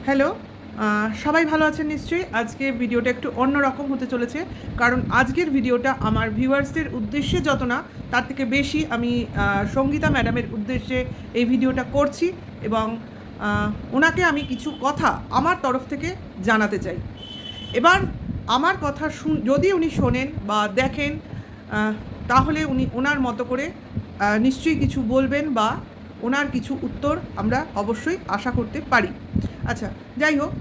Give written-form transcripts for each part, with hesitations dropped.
Hello, সবাই ভালো আছেন নিশ্চয়ই। আজকে ভিডিওটা একটু অন্যরকম হতে চলেছে, কারণ আজকের ভিডিওটা আমার ভিউয়ার্সদের উদ্দেশ্যে যত না তার থেকে বেশি আমি সঙ্গীতা ম্যাডামের উদ্দেশ্যে এই ভিডিওটা করছি এবং ওনাকে আমি কিছু কথা আমার তরফ থেকে জানাতে চাই। এবার আমার কথা যদি উনি শোনেন বা দেখেন তাহলে উনি ওনার মতো করে নিশ্চয়ই কিছু বলবেন বা ওনার কিছু উত্তর আমরা অবশ্যই আশা করতে পারি। আচ্ছা, যাই হোক,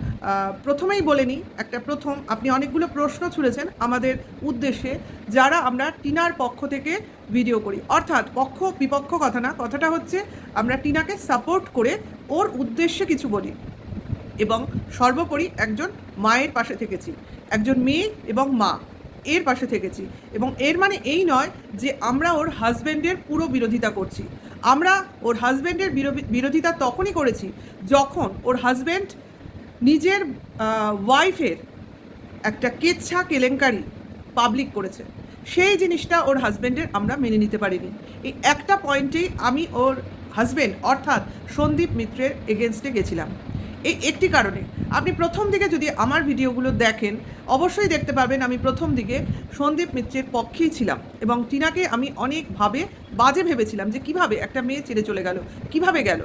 প্রথমেই বলে নিই, প্রথম আপনি অনেকগুলো প্রশ্ন ছুড়েছেন আমাদের উদ্দেশ্যে, যারা আমরা টিনার পক্ষ থেকে ভিডিও করি। অর্থাৎ পক্ষ বিপক্ষ কথা না, কথাটা হচ্ছে আমরা টিনাকে সাপোর্ট করে ওর উদ্দেশ্যে কিছু বলি এবং সর্বোপরি একজন মায়ের পাশে থেকেছি, একজন মেয়ে এবং মা এর পাশে থেকেছি। এবং এর মানে এই নয় যে আমরা ওর হাজব্যান্ডের পুরো বিরোধিতা করছি। আমরা ওর হাজব্যান্ডের বিরোধিতা তখনই করেছি যখন ওর হাজব্যান্ড নিজের ওয়াইফের একটা কেচ্ছা কেলেঙ্কারি পাবলিক করেছে। সেই জিনিসটা ওর হাজব্যান্ডের আমরা মেনে নিতে পারিনি। এই একটা পয়েন্টেই আমি ওর হাজব্যান্ড অর্থাৎ সন্দীপ মিত্রের এগেনস্টে গেছিলাম। এই একটি কারণে আপনি প্রথম দিকে যদি আমার ভিডিওগুলো দেখেন অবশ্যই দেখতে পাবেন আমি প্রথম দিকে সন্দীপ মিত্রের পক্ষেই ছিলাম এবং টিনাকে আমি অনেকভাবে বাজে ভেবেছিলাম যে কিভাবে একটা মেয়ে ছেড়ে চলে গেল, কিভাবে গেল।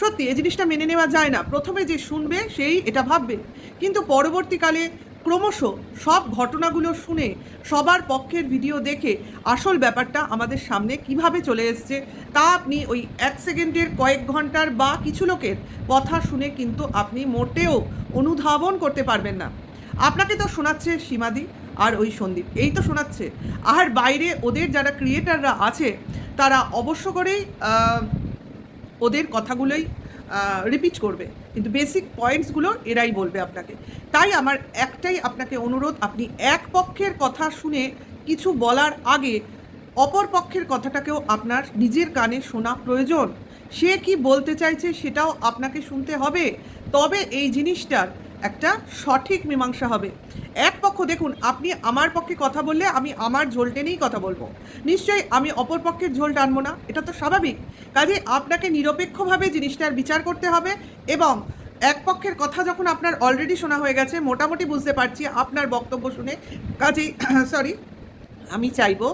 সত্যি এই জিনিসটা মেনে নেওয়া যায় না। প্রথমে যে শুনবে সেই এটা ভাববে, কিন্তু পরবর্তীকালে ক্রমশ সব ঘটনাগুলো শুনে সবার পক্ষের ভিডিও দেখে আসল ব্যাপারটা আমাদের সামনে কিভাবে চলে এসছে তা আপনি ওই 1 সেকেন্ডের কয়েক ঘন্টার বা কিছু লোকের কথা শুনে কিন্তু আপনি মোটেও অনুধাবন করতে পারবেন না। আপনাকে তো শোনাচ্ছে সীমাদি আর ওই সন্দীপ, এই তো শোনাচ্ছে। আর বাইরে ওদের যারা ক্রিয়েটাররা আছে তারা অবশ্য করেই ওদের কথাগুলোই রিপিট করবে, কিন্তু বেসিক পয়েন্টসগুলো এরাই বলবে আপনাকে। তাই আমার একটাই আপনাকে অনুরোধ, আপনি এক পক্ষের কথা শুনে কিছু বলার আগে অপর পক্ষের কথাটাকেও আপনার নিজের কানে শোনা প্রয়োজন। সে কি বলতে চাইছে সেটাও আপনাকে শুনতে হবে, তবে এই জিনিসটার একটা সঠিক মীমাংসা হবে। এক পক্ষ দেখুন, আপনি আমার পক্ষে কথা বললে আমি আমার ঝোল টেনেই কথা বলবো, নিশ্চয়ই আমি অপর পক্ষের ঝোল টানবো না, এটা তো স্বাভাবিক। কাজে আপনাকে নিরপেক্ষভাবে জিনিসটার বিচার করতে হবে এবং এক পক্ষের কথা যখন আপনার অলরেডি শোনা হয়ে গেছে, মোটামুটি বুঝতে পারছি আপনার বক্তব্য শুনে, কাজেই সরি, আমি চাইবো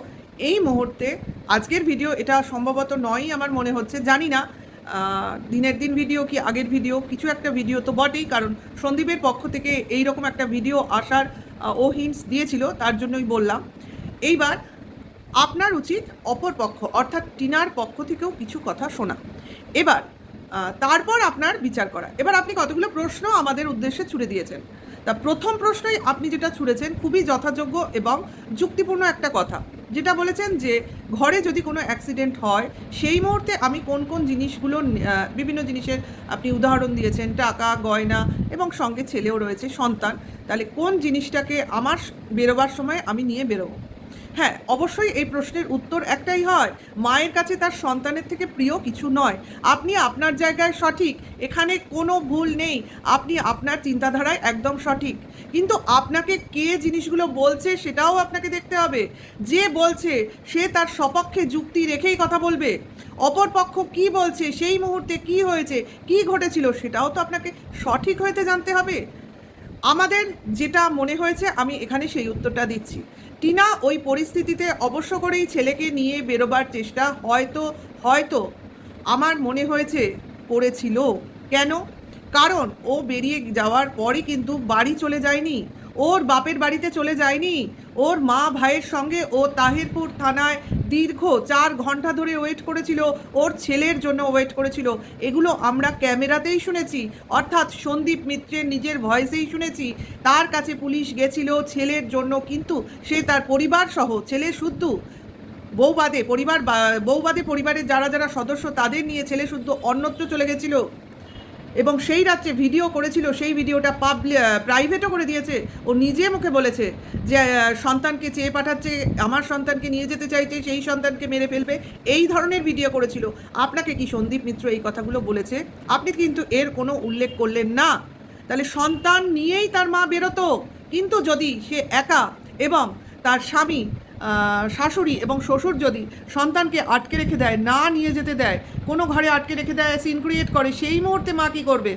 এই মুহূর্তে আজকের ভিডিও এটা সম্ভবত নয়ই আমার মনে হচ্ছে, জানি না দিনের দিন ভিডিও কি আগের ভিডিও, কিছু একটা ভিডিও তো বটেই, কারণ সন্দীপের পক্ষ থেকে এই রকম একটা ভিডিও আসার ও হিন্টস দিয়েছিল, তার জন্যই বললাম। এইবার আপনার উচিত অপর পক্ষ অর্থাৎ টিনার পক্ষ থেকেও কিছু কথা শোনা, এবার তারপর আপনার বিচার করা। এবার আপনি কতগুলো প্রশ্ন আমাদের উদ্দেশ্যে ছুড়ে দিয়েছেন। তা প্রথম প্রশ্নই আপনি যেটা ছুড়েছেন খুবই যথাযোগ্য এবং যুক্তিপূর্ণ একটা কথা, যেটা বলেছেন যে ঘরে যদি কোনো অ্যাক্সিডেন্ট হয় সেই মুহূর্তে আমি কোন কোন জিনিসগুলো, বিভিন্ন জিনিসের আপনি উদাহরণ দিয়েছেন, টাকা, গয়না এবং সঙ্গে ছেলেও রয়েছে, সন্তান, তাহলে কোন জিনিসটাকে আমার বেরোবার সময় আমি নিয়ে বেরোবো। হ্যাঁ, অবশ্যই এই প্রশ্নের উত্তর একটাই হয়, মায়ের কাছে তার সন্তানের থেকে প্রিয় কিছু নয়। আপনি আপনার জায়গায় সঠিক, এখানে কোনো ভুল নেই, আপনি আপনার চিন্তাধারায় একদম সঠিক, কিন্তু আপনাকে কে জিনিসগুলো বলছে সেটাও আপনাকে দেখতে হবে। যে বলছে সে তার সপক্ষে যুক্তি রেখেই কথা বলবে, অপর পক্ষ কী বলছে, সেই মুহূর্তে কি হয়েছে, কি ঘটেছিল সেটাও তো আপনাকে সঠিক হইতে জানতে হবে। আমাদের যেটা মনে হয়েছে আমি এখানে সেই উত্তরটা দিচ্ছি। টিনা ওই পরিস্থিতিতে অবশ্য করেই ছেলেকে নিয়ে বেরোবার চেষ্টা হয়তো আমার মনে হয়েছে করেছিল। কেন? কারণ ও বেরিয়ে যাওয়ার পরই কিন্তু বাড়ি চলে যায়নি, ওর বাপের বাড়িতে চলে যায়নি, ওর মা ভাইয়ের সঙ্গে ও তাহিরপুর থানায় দীর্ঘ 4 ঘন্টা ধরে ওয়েট করেছিল, ওর ছেলের জন্য ওয়েট করেছিল। এগুলো আমরা ক্যামেরাতেই শুনেছি, অর্থাৎ সন্দীপ মিত্রের নিজের ভয়েসেই শুনেছি। তার কাছে পুলিশ গেছিল ছেলের জন্য, কিন্তু সে তার পরিবার সহ, ছেলে শুদ্ধ, বউবাদে পরিবারের যারা যারা সদস্য তাদের নিয়ে ছেলে শুদ্ধ অন্যত্র চলে গেছিল এবং সেই রাত্রে ভিডিও করেছিল, সেই ভিডিওটা প্রাইভেটও করে দিয়েছে। ও নিজে মুখে বলেছে যে সন্তানকে চেয়ে পাঠাচ্ছে, আমার সন্তানকে নিয়ে যেতে চাইছে, সেই সন্তানকে মেরে ফেলবে, এই ধরনের ভিডিও করেছিল। আপনাকে কি সন্দীপ মিত্র এই কথাগুলো বলেছে? আপনি কিন্তু এর কোনো উল্লেখ করলেন না। তাহলে সন্তান নিয়েই তার মা বেরোতো, কিন্তু যদি সে একা এবং তার স্বামী, শাশুড়ি এবং শ্বশুর যদি সন্তানকে আটকে রেখে দেয়, না নিয়ে যেতে দেয়, কোনো ঘরে আটকে রেখে দেয়, সিন ক্রিয়েট করে, সেই মুহূর্তে মা কী করবে?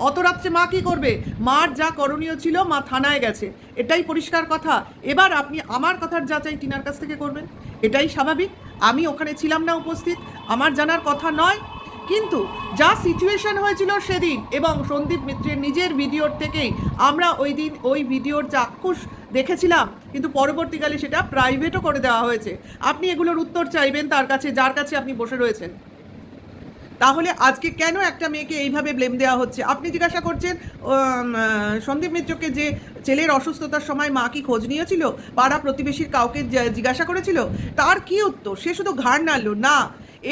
অত রাত্রে মা কী করবে? মার যা করণীয় ছিল, মা থানায় গেছে, এটাই পরিষ্কার কথা। এবার আপনি আমার কথার যাচাই টিনার কাছ থেকে করবেন, এটাই স্বাভাবিক। আমি ওখানে ছিলাম না উপস্থিত, আমার জানার কথা নয়। কিন্তু যা সিচুয়েশন হয়েছিল সেদিন, এবং সন্দীপ মিত্রের নিজের ভিডিওর থেকেই আমরা ওই দিন ওই ভিডিওর চাক্ষুষ দেখেছিলাম, কিন্তু পরবর্তীকালে সেটা প্রাইভেটও করে দেওয়া হয়েছে। আপনি এগুলোর উত্তর চাইবেন তার কাছে, যার কাছে আপনি বসে রয়েছেন। তাহলে আজকে কেন একটা মেয়েকে এইভাবে ব্লেম দেওয়া হচ্ছে? আপনি জিজ্ঞাসা করছেন সন্দীপ মিত্রকে যে ছেলের অসুস্থতার সময় মা কি খোঁজ নিয়েছিল, পাড়া প্রতিবেশীর কাউকে জিজ্ঞাসা করেছিল? তার কি উত্তর? সে শুধু ঘাড় নাড়ল না।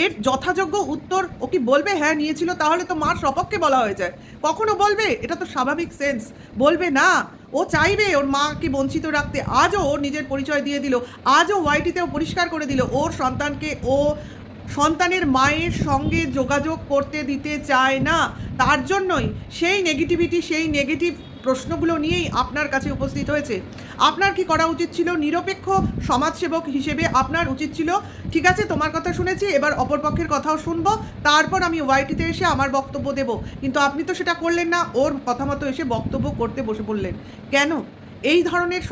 এর যথাযোগ্য উত্তর ও কি বলবে হ্যাঁ নিয়েছিল? তাহলে তো মার সপক্ষে বলা হয়ে যায়। কখনো বলবে? এটা তো স্বাভাবিক সেন্স। বলবে না। ও চাইবে ওর মাকে বঞ্চিত রাখতে। আজও ও নিজের পরিচয় দিয়ে দিল, আজও ওয়াইটিতেও পরিষ্কার করে দিল ওর সন্তানকে ও সন্তানের মায়ের সঙ্গে যোগাযোগ করতে দিতে চায় না। তার জন্যই সেই নেগেটিভিটি, সেই নেগেটিভ প্রশ্নগুলো নিয়েই আপনার কাছে উপস্থিত হয়েছে। আপনার কি করা উচিত ছিল? নিরপেক্ষ সমাজসেবক হিসেবে আপনার উচিত ছিল, ঠিক আছে তোমার কথা শুনেছি, এবার অপরপক্ষের কথাও শুনবো, তারপর আমি ওয়াইটিতে এসে আমার বক্তব্য দেব। কিন্তু আপনি তো সেটা করলেন না, ওর কথা মতো এসে বক্তব্য করতে বসে পড়লেন। কেন? এই ধরনের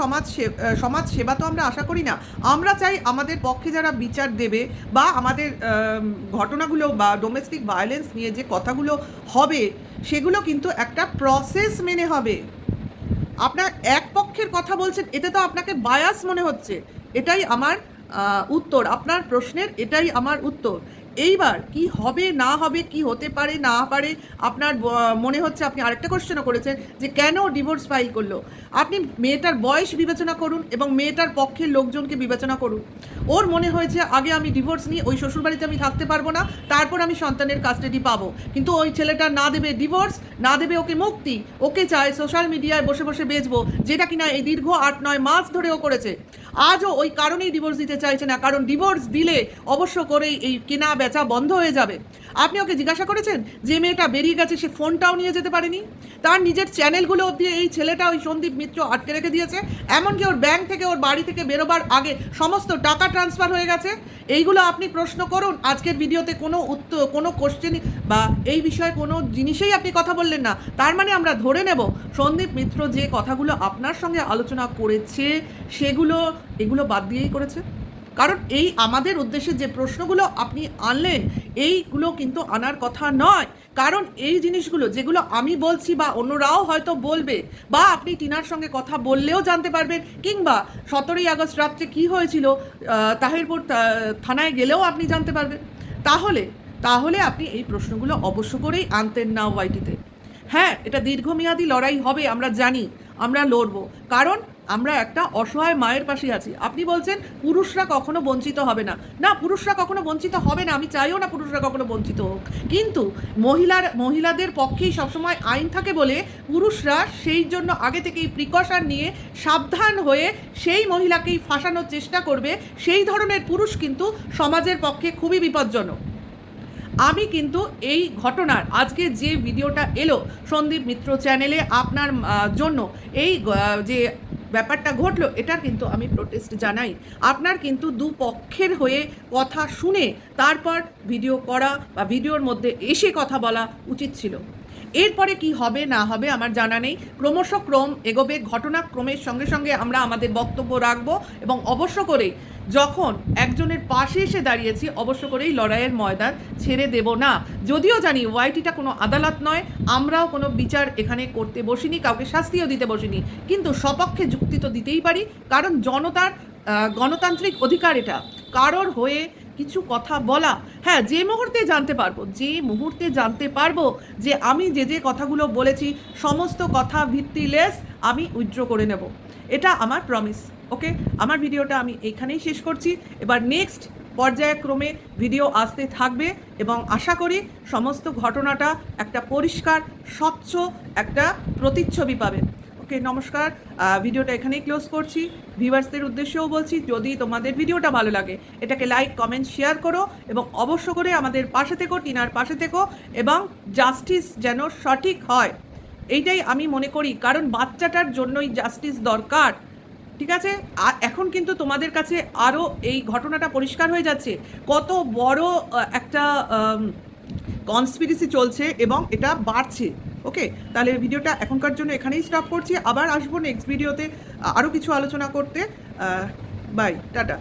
সমাজ সেবা তো আমরা আশা করি না। আমরা চাই আমাদের পক্ষে যারা বিচার দেবে, বা আমাদের ঘটনাগুলো বা ডোমেস্টিক ভায়োলেন্স নিয়ে যে কথাগুলো হবে, সেগুলো কিন্তু একটা প্রসেস মেনে হবে। আপনার এক পক্ষের কথা বলছেন, এতে তো আপনাকে বায়াস মনে হচ্ছে। এটাই আমার উত্তর আপনার প্রশ্নের, এটাই আমার উত্তর। এইবার কি হবে না হবে, কি হতে পারে না পারে, আপনার মনে হচ্ছে আপনি আরেকটা কোশ্চেনও করেছেন যে কেন ডিভোর্স ফাইল করলো। আপনি মেয়েটার বয়স বিবেচনা করুন এবং মেয়েটার পক্ষের লোকজনকে বিবেচনা করুন। ওর মনে হয়েছে আগে আমি ডিভোর্স নিই, ওই শ্বশুরবাড়িতে আমি থাকতে পারবো না, তারপর আমি সন্তানের কাস্টাডি পাবো। কিন্তু ওই ছেলেটা না দেবে ডিভোর্স, না দেবে ওকে মুক্তি, ওকে চায় সোশ্যাল মিডিয়ায় বসে বসে বেচবো, যেটা কিনা এই দীর্ঘ 8-9 মাস ধরেও করেছে। আজও ওই কারণেই ডিভোর্স দিতে চাইছে না, কারণ ডিভোর্স দিলে অবশ্য করেই এই কেনা বেচা বন্ধ হয়ে যাবে। আপনি ওকে জিজ্ঞাসা করেছেন যে মেয়েটা বেরিয়ে গেছে, সে ফোনটাও নিয়ে যেতে পারেনি? তার নিজের চ্যানেলগুলো দিয়ে এই ছেলেটা, ওই সন্দীপ মিত্র আটকে রেখে দিয়েছে। এমনকি ওর ব্যাংক থেকে, ওর বাড়ি থেকে বেরোবার আগে সমস্ত টাকা ট্রান্সফার হয়ে গেছে। এইগুলো আপনি প্রশ্ন করুন। আজকের ভিডিওতে কোনো উত্তর, কোনো কোশ্চেনই বা এই বিষয়ে কোনো জিনিসেই আপনি কথা বললেন না। তার মানে আমরা ধরে নেব সন্দীপ মিত্র যে কথাগুলো আপনার সঙ্গে আলোচনা করেছে এগুলো বাদ দিয়েই করেছে। কারণ এই আমাদের উদ্দেশ্যে যে প্রশ্নগুলো আপনি আনলেন, এইগুলো কিন্তু আনার কথা নয়। কারণ এই জিনিসগুলো যেগুলো আমি বলছি বা অন্যরাও হয়তো বলবে, বা আপনি টিনার সঙ্গে কথা বললেও জানতে পারবেন, কিংবা 17ই আগস্ট রাত্রে কী হয়েছিল তাহিরপুর থানায় গেলেও আপনি জানতে পারবেন। তাহলে আপনি এই প্রশ্নগুলো অবশ্য করেই আনতেন না ওয়াইটিতে। হ্যাঁ, এটা দীর্ঘমেয়াদী লড়াই হবে, আমরা জানি, আমরা লড়বো, কারণ আমরা একটা অসহায় মায়ের পাশে আছি। আপনি বলছেন পুরুষরা কখনো বঞ্চিত হবে না। না, পুরুষরা কখনো বঞ্চিত হবে না, আমি চাইও না পুরুষরা কখনো বঞ্চিত হোক। কিন্তু মহিলাদের পক্ষেই সবসময় আইন থাকে বলে পুরুষরা সেই জন্য আগে থেকেই প্রিকশন নিয়ে সাবধান হয়ে সেই মহিলাকেই ফাঁসানোর চেষ্টা করবে। সেই ধরনের পুরুষ কিন্তু সমাজের পক্ষে খুবই বিপজ্জনক। আমি কিন্তু এই ঘটনার আজকে যে ভিডিওটা এলো সন্দীপ মিত্র চ্যানেলে আপনার জন্য, এই যে ব্যাপারটা ঘটলো, এটার কিন্তু আমি প্রোটেস্ট জানাই। আপনার কিন্তু দুপক্ষের হয়ে কথা শুনে তারপর ভিডিও করা বা ভিডিওর মধ্যে এসে কথা বলা উচিত ছিল। এরপরে কি হবে না হবে আমার জানা নেই। ক্রম এগোবে, ঘটনাক্রমের সঙ্গে সঙ্গে আমরা আমাদের বক্তব্য রাখবো, এবং অবশ্য করেই যখন একজনের পাশে এসে দাঁড়িয়েছি, অবশ্য করেই লড়াইয়ের ময়দান ছেড়ে দেব না। যদিও জানি ওয়াইটিটা কোনো আদালত নয়, আমরাও কোনো বিচার এখানে করতে বসিনি, কাউকে শাস্তিও দিতে বসিনি, কিন্তু সপক্ষে যুক্তি তো দিতেই পারি, কারণ জনতার গণতান্ত্রিক অধিকার এটা, কারোর হয়ে কিছু কথা বলা। হ্যাঁ, যে মুহূর্তে জানতে পারবো যে আমি যে কথাগুলো বলেছি সমস্ত কথা ভিত্তিলেস, আমি উইথড্র করে নেব। এটা আমার প্রমিস। ওকে, আমার ভিডিওটা আমি এখানেই শেষ করছি। এবার নেক্সট পর্যায়ক্রমে ভিডিও আসতে থাকবে, এবং আশা করি সমস্ত ঘটনাটা একটা পরিষ্কার স্বচ্ছ একটা প্রতিচ্ছবি পাবেন। ওকে, নমস্কার। ভিডিওটা এখানেই ক্লোজ করছি। ভিউয়ার্সদের উদ্দেশ্যেও বলছি, যদি তোমাদের ভিডিওটা ভালো লাগে এটাকে লাইক, কমেন্ট, শেয়ার করো, এবং অবশ্য করে আমাদের পাশে থেকো, টিনার পাশে থেকো, এবং জাস্টিস যেন সঠিক হয় এইটাই আমি মনে করি, কারণ বাচ্চাটার জন্যই জাস্টিস দরকার। ঠিক আছে, এখন কিন্তু তোমাদের কাছে আরও এই ঘটনাটা পরিষ্কার হয়ে যাচ্ছে কত বড় একটা কনস্পিরেসি চলছে, এবং এটা বাড়ছে। ওকে, তাহলে ভিডিওটা এখনকার জন্য এখানেই স্টপ করছি, আবার আসবো নেক্সট ভিডিওতে আরও কিছু আলোচনা করতে। Bye, tata.